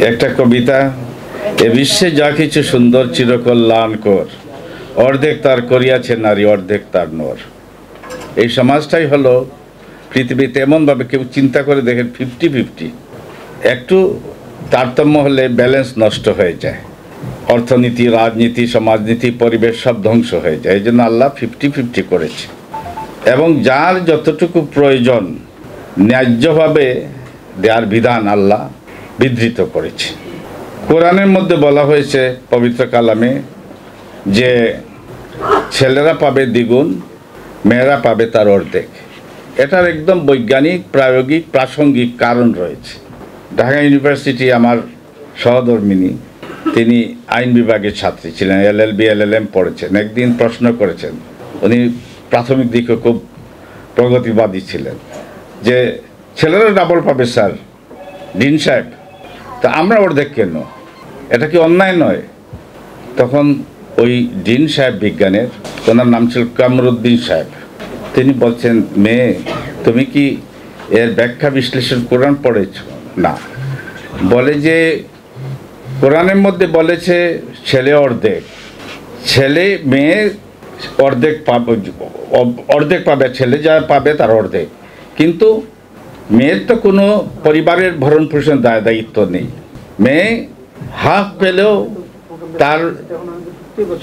একটা কবিতা, এ বিশ্বে যা কিছু সুন্দর চিরকল্যাণকর, অর্ধেক তার করিয়াছে নারী, অর্ধেক তার নর। এই সমাজটাই হলো পৃথিবীতে এমনভাবে কেউ চিন্তা করে দেখেন 50-50, একটু তারতম্য হলে ব্যালেন্স নষ্ট হয়ে যায়। অর্থনীতি, রাজনীতি, সমাজনীতি, পরিবেশ সব ধ্বংস হয়ে যায়। এই জন্য আল্লাহ 50-50 করেছে এবং যার যতটুকু প্রয়োজন ন্যায্যভাবে দেওয়ার বিধান আল্লাহ বিধৃত করেছে। কোরআনের মধ্যে বলা হয়েছে পবিত্র কালামে যে ছেলেরা পাবে দ্বিগুণ, মেয়েরা পাবে তার অর্ধেক। এটার একদম বৈজ্ঞানিক, প্রায়োগিক, প্রাসঙ্গিক কারণ রয়েছে। ঢাকা ইউনিভার্সিটি আমার সহধর্মিনী, তিনি আইন বিভাগের ছাত্রী ছিলেন, LLB LLM পড়েছেন। একদিন প্রশ্ন করেছেন, উনি প্রাথমিক দিকে খুব প্রগতিবাদী ছিলেন, যে ছেলেরা ডাবল পাবে স্যার ডিন সাহেব, তা আমরা অর্ধেক কেন? এটা কি অন্যায় নয়? তখন ওই ডিন সাহেব বিজ্ঞানের, ওনার নাম ছিল কামরুদ্দিন সাহেব, তিনি বলছেন, মেয়ে তুমি কি এর ব্যাখ্যা বিশ্লেষণ কোরআন পড়েছ? না। বলে যে কোরআনের মধ্যে বলেছে ছেলে অর্ধেক, ছেলে মেয়ে অর্ধেক পাবে, অর্ধেক পাবে, ছেলে যা পাবে তার অর্ধেক। কিন্তু মেয়ের তো কোনো পরিবারের ভরণ পোষণ দায়িত্ব নেই। মেয়ে হাফ পেলেও তার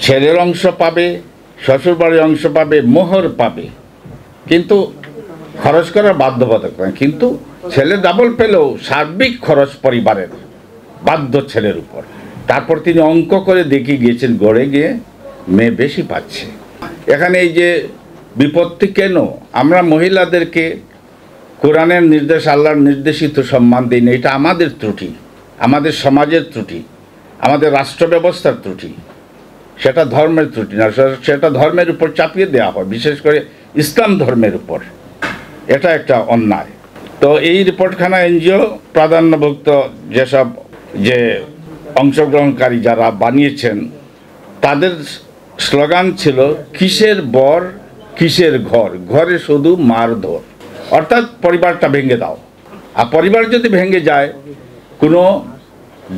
ছেলের অংশ পাবে, শ্বশুরবাড়ির অংশ পাবে, মোহর পাবে, কিন্তু খরচ করার বাধ্যবাধকতা নয়। কিন্তু ছেলে ডাবল পেলেও সার্বিক খরচ পরিবারের বাধ্য ছেলের উপর। তারপর তিনি অঙ্ক করে দেখিয়ে গিয়েছেন, গড়ে গিয়ে মেয়ে বেশি পাচ্ছে। এখানে এই যে বিপত্তি কেন? আমরা মহিলাদেরকে কোরআনের নির্দেশ, আল্লাহর নির্দেশিত সম্মান দিই না। এটা আমাদের ত্রুটি, আমাদের সমাজের ত্রুটি, আমাদের রাষ্ট্র ব্যবস্থার ত্রুটি। সেটা ধর্মের ত্রুটি না, সেটা ধর্মের উপর চাপিয়ে দেওয়া হয়, বিশেষ করে ইসলাম ধর্মের উপর। এটা একটা অন্যায়। তো এই রিপোর্টখানা এনজিও প্রাধান্যভুক্ত যেসব যে অংশগ্রহণকারী যারা বানিয়েছেন, তাদের স্লোগান ছিল কিসের বর কিসের ঘর, ঘরে শুধু মারধর। অর্থাৎ পরিবারটা ভেঙে দাও। আর পরিবার যদি ভেঙে যায়, কোনো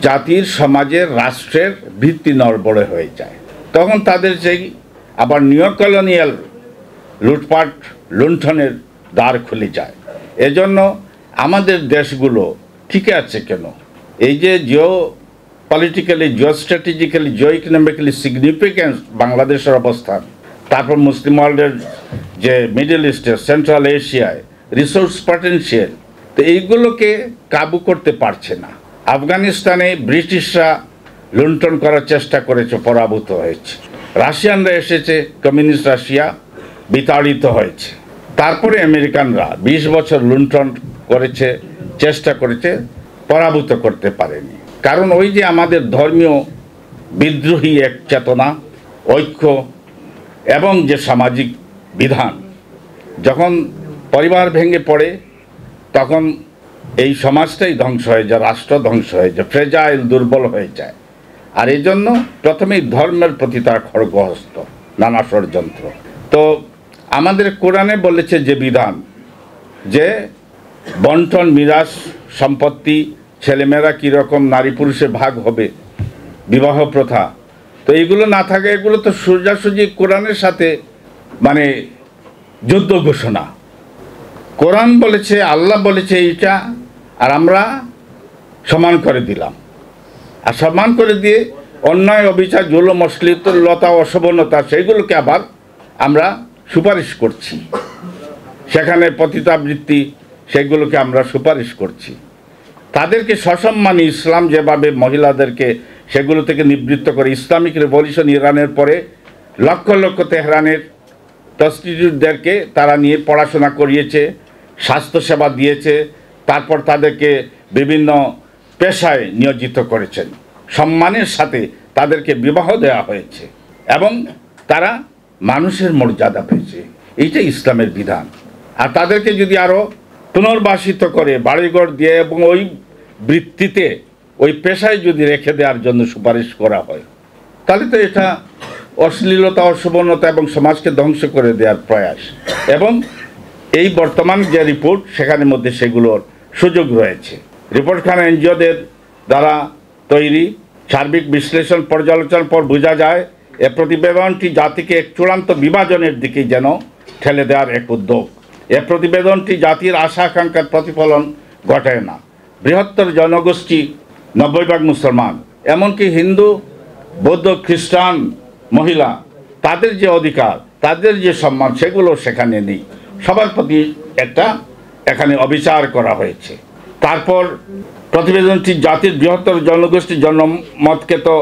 জাতির, সমাজের, রাষ্ট্রের ভিত্তি নড়বড়ে হয়ে যায়। তখন তাদের সেই আবার নিও কলোনিয়াল লুটপাট, লুণ্ঠনের দ্বার খুলে যায়। এজন্য আমাদের দেশগুলো ঠিক আছে কেন? এই যে Jio politically, Jio strategically, Jio economically significance বাংলাদেশের অবস্থান, তারপর মুসলিম ওয়ার্ল্ডের যে মিডল ইস্টে, সেন্ট্রাল এশিয়ায় রিসোর্স পটেনশিয়াল, তো এইগুলোকে কাবু করতে পারছে না। আফগানিস্তানে ব্রিটিশরা লুণ্ঠন করার চেষ্টা করেছে, পরাভূত হয়েছে। রাশিয়ানরা এসেছে, কমিউনিস্ট রাশিয়া বিতাড়িত হয়েছে। তারপরে আমেরিকানরা 20 বছর লুণ্ঠন করেছে, চেষ্টা করেছে, পরাভূত করতে পারেনি। কারণ ওই যে আমাদের ধর্মীয় বিদ্রোহী এক চেতনা, ঐক্য এবং যে সামাজিক বিধান, যখন পরিবার ভেঙে পড়ে তখন এই সমাজটাই ধ্বংস হয়ে যায়, রাষ্ট্র ধ্বংস হয়ে যায়, ফ্রেজাইল, দুর্বল হয়ে যায়। আর এই জন্য প্রথমেই ধর্মের প্রতি তার খড়গহস্ত, নানা ষড়যন্ত্র। তো আমাদের কোরআনে বলেছে যে বিধান, যে বন্টন, মিরাস, সম্পত্তি, ছেলেমেয়েরা কীরকম, নারী পুরুষে ভাগ হবে, বিবাহ প্রথা, তো এইগুলো না থাকে। এগুলো তো সোজাসুজি কোরআনের সাথে মানে যুদ্ধ ঘোষণা। কোরআন বলেছে, আল্লাহ বলেছে এইটা, আর আমরা সমান করে দিলাম। আর সমান করে দিয়ে অন্যায়, অবিচার, জুলুম, অশ্লীলতা, অশোভনতা, সেইগুলোকে আবার আমরা সুপারিশ করছি। সেখানে পতিতাবৃত্তি, সেগুলোকে আমরা সুপারিশ করছি। তাদেরকে সসম্মানী ইসলাম যেভাবে মহিলাদেরকে সেগুলো থেকে নিবৃত্ত করে, ইসলামিক রেভলিউশন ইরানের পরে লক্ষ লক্ষ তেহরানের প্রস্টিটিউটদেরকে তারা নিয়ে পড়াশোনা করিয়েছে, স্বাস্থ্যসেবা দিয়েছে, তারপর তাদেরকে বিভিন্ন পেশায় নিয়োজিত করেছেন, সম্মানের সাথে তাদেরকে বিবাহ দেওয়া হয়েছে এবং তারা মানুষের মর্যাদা পেয়েছে। এইটাই ইসলামের বিধান। আর তাদেরকে যদি আরও পুনর্বাসিত করে বাড়িঘর দিয়ে এবং ওই বৃত্তিতে, ওই পেশায় যদি রেখে দেওয়ার জন্য সুপারিশ করা হয়, তাহলে তো এটা অশ্লীলতা, অশোভনতা এবং সমাজকে ধ্বংস করে দেওয়ার প্রয়াস। এবং এই বর্তমান যে রিপোর্ট, সেখানের মধ্যে সেগুলোর সুযোগ রয়েছে। রিপোর্টখানা এনজিওদের দ্বারা তৈরি। সার্বিক বিশ্লেষণ পর্যালোচনার পর বোঝা যায় এ প্রতিবেদনটি জাতিকে এক চূড়ান্ত বিভাজনের দিকে যেন ঠেলে দেওয়ার এক উদ্যোগ। এ প্রতিবেদনটি জাতির আশা আকাঙ্ক্ষার প্রতিফলন ঘটায় না। বৃহত্তর জনগোষ্ঠী 90% মুসলমান, এমনকি হিন্দু, বৌদ্ধ, খ্রিস্টান, মহিলা, তাদের যে অধিকার, তাদের যে সম্মান, সেগুলো সেখানে নেই। সবার প্রতি একটা এখানে অবিচার করা হয়েছে। তারপর প্রতিবেদনটি জাতির বৃহত্তর জনগোষ্ঠীর জনমতকে তো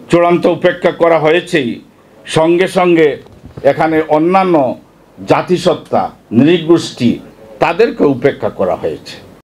চূড়ান্ত উপেক্ষা করা হয়েছেই, সঙ্গে সঙ্গে এখানে অন্যান্য জাতিসত্তা, নৃগোষ্ঠী, তাদেরকে উপেক্ষা করা হয়েছে।